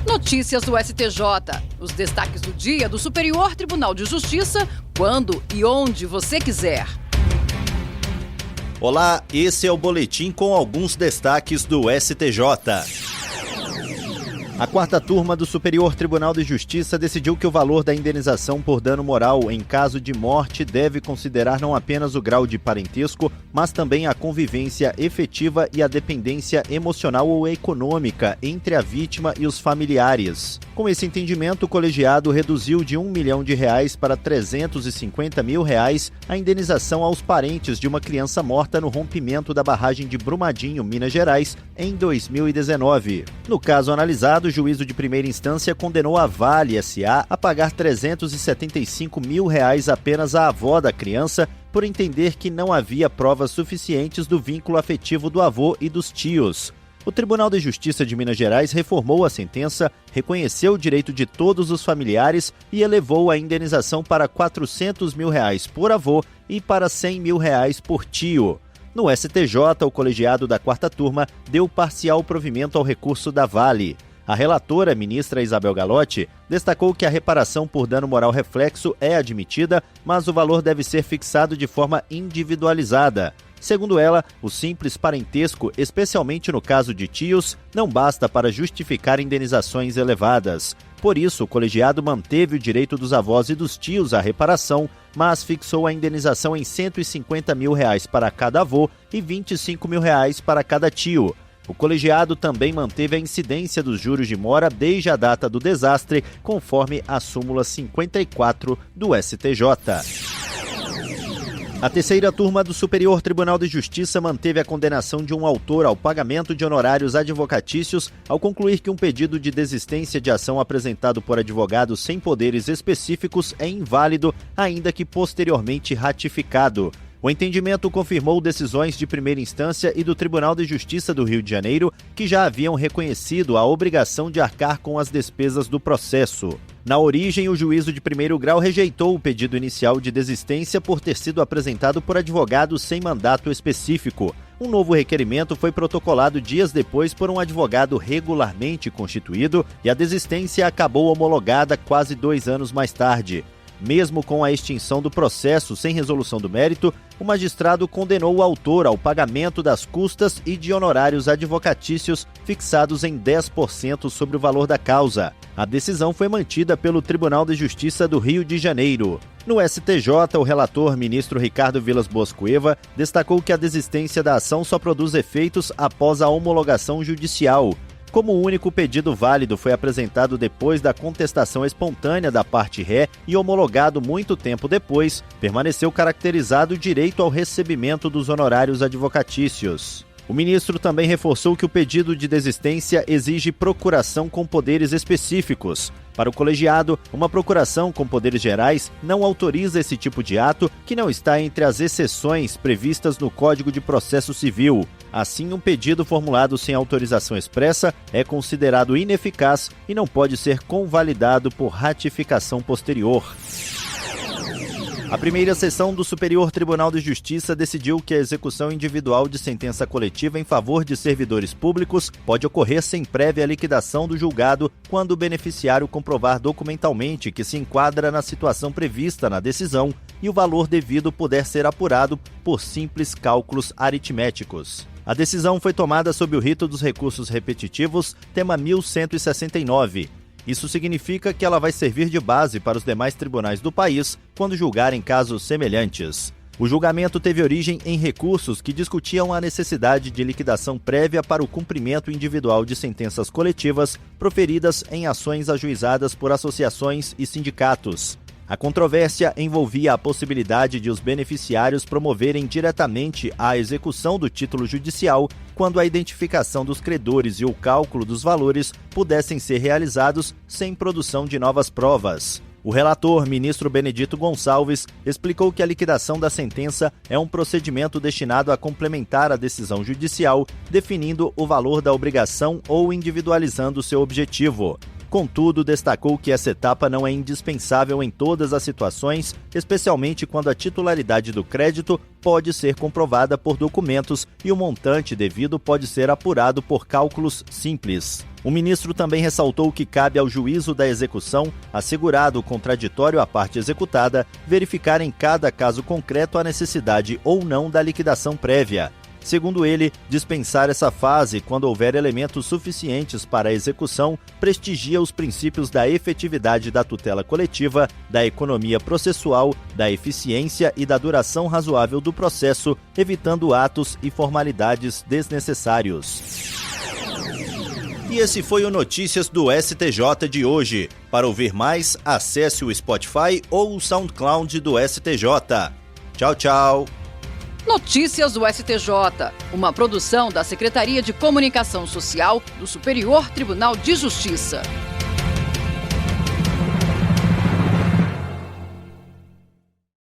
Notícias do STJ. Os destaques do dia do Superior Tribunal de Justiça, quando e onde você quiser. Olá, esse é o boletim com alguns destaques do STJ. A quarta turma do Superior Tribunal de Justiça decidiu que o valor da indenização por dano moral em caso de morte deve considerar não apenas o grau de parentesco, mas também a convivência efetiva e a dependência emocional ou econômica entre a vítima e os familiares. Com esse entendimento, o colegiado reduziu de R$1 milhão para R$350 mil a indenização aos parentes de uma criança morta no rompimento da barragem de Brumadinho, Minas Gerais, em 2019. No caso analisado, o juízo de primeira instância condenou a Vale S.A. a pagar R$375 mil apenas à avó da criança por entender que não havia provas suficientes do vínculo afetivo do avô e dos tios. O Tribunal de Justiça de Minas Gerais reformou a sentença, reconheceu o direito de todos os familiares e elevou a indenização para R$400 mil por avô e para R$100 mil por tio. No STJ, o colegiado da quarta turma deu parcial provimento ao recurso da Vale. A relatora, ministra Isabel Galotti, destacou que a reparação por dano moral reflexo é admitida, mas o valor deve ser fixado de forma individualizada. Segundo ela, o simples parentesco, especialmente no caso de tios, não basta para justificar indenizações elevadas. Por isso, o colegiado manteve o direito dos avós e dos tios à reparação, mas fixou a indenização em R$150 mil para cada avô e R$25 mil para cada tio. O colegiado também manteve a incidência dos juros de mora desde a data do desastre, conforme a súmula 54 do STJ. A terceira turma do Superior Tribunal de Justiça manteve a condenação de um autor ao pagamento de honorários advocatícios ao concluir que um pedido de desistência de ação apresentado por advogado sem poderes específicos é inválido, ainda que posteriormente ratificado. O entendimento confirmou decisões de primeira instância e do Tribunal de Justiça do Rio de Janeiro, que já haviam reconhecido a obrigação de arcar com as despesas do processo. Na origem, o juízo de primeiro grau rejeitou o pedido inicial de desistência por ter sido apresentado por advogado sem mandato específico. Um novo requerimento foi protocolado dias depois por um advogado regularmente constituído e a desistência acabou homologada quase 2 anos mais tarde. Mesmo com a extinção do processo sem resolução do mérito, o magistrado condenou o autor ao pagamento das custas e de honorários advocatícios fixados em 10% sobre o valor da causa. A decisão foi mantida pelo Tribunal de Justiça do Rio de Janeiro. No STJ, o relator, ministro Ricardo Vilas Boas Cueva, destacou que a desistência da ação só produz efeitos após a homologação judicial. Como o único pedido válido foi apresentado depois da contestação espontânea da parte ré e homologado muito tempo depois, permaneceu caracterizado o direito ao recebimento dos honorários advocatícios. O ministro também reforçou que o pedido de desistência exige procuração com poderes específicos. Para o colegiado, uma procuração com poderes gerais não autoriza esse tipo de ato, que não está entre as exceções previstas no Código de Processo Civil. Assim, um pedido formulado sem autorização expressa é considerado ineficaz e não pode ser convalidado por ratificação posterior. A primeira sessão do Superior Tribunal de Justiça decidiu que a execução individual de sentença coletiva em favor de servidores públicos pode ocorrer sem prévia liquidação do julgado quando o beneficiário comprovar documentalmente que se enquadra na situação prevista na decisão e o valor devido puder ser apurado por simples cálculos aritméticos. A decisão foi tomada sob o rito dos recursos repetitivos, tema 1169. Isso significa que ela vai servir de base para os demais tribunais do país quando julgarem casos semelhantes. O julgamento teve origem em recursos que discutiam a necessidade de liquidação prévia para o cumprimento individual de sentenças coletivas proferidas em ações ajuizadas por associações e sindicatos. A controvérsia envolvia a possibilidade de os beneficiários promoverem diretamente a execução do título judicial quando a identificação dos credores e o cálculo dos valores pudessem ser realizados sem produção de novas provas. O relator, ministro Benedito Gonçalves, explicou que a liquidação da sentença é um procedimento destinado a complementar a decisão judicial, definindo o valor da obrigação ou individualizando seu objetivo. Contudo, destacou que essa etapa não é indispensável em todas as situações, especialmente quando a titularidade do crédito pode ser comprovada por documentos e o montante devido pode ser apurado por cálculos simples. O ministro também ressaltou que cabe ao juízo da execução, assegurado o contraditório à parte executada, verificar em cada caso concreto a necessidade ou não da liquidação prévia. Segundo ele, dispensar essa fase quando houver elementos suficientes para a execução prestigia os princípios da efetividade da tutela coletiva, da economia processual, da eficiência e da duração razoável do processo, evitando atos e formalidades desnecessários. E esse foi o Notícias do STJ de hoje. Para ouvir mais, acesse o Spotify ou o SoundCloud do STJ. Tchau, tchau. Notícias do STJ, uma produção da Secretaria de Comunicação Social do Superior Tribunal de Justiça.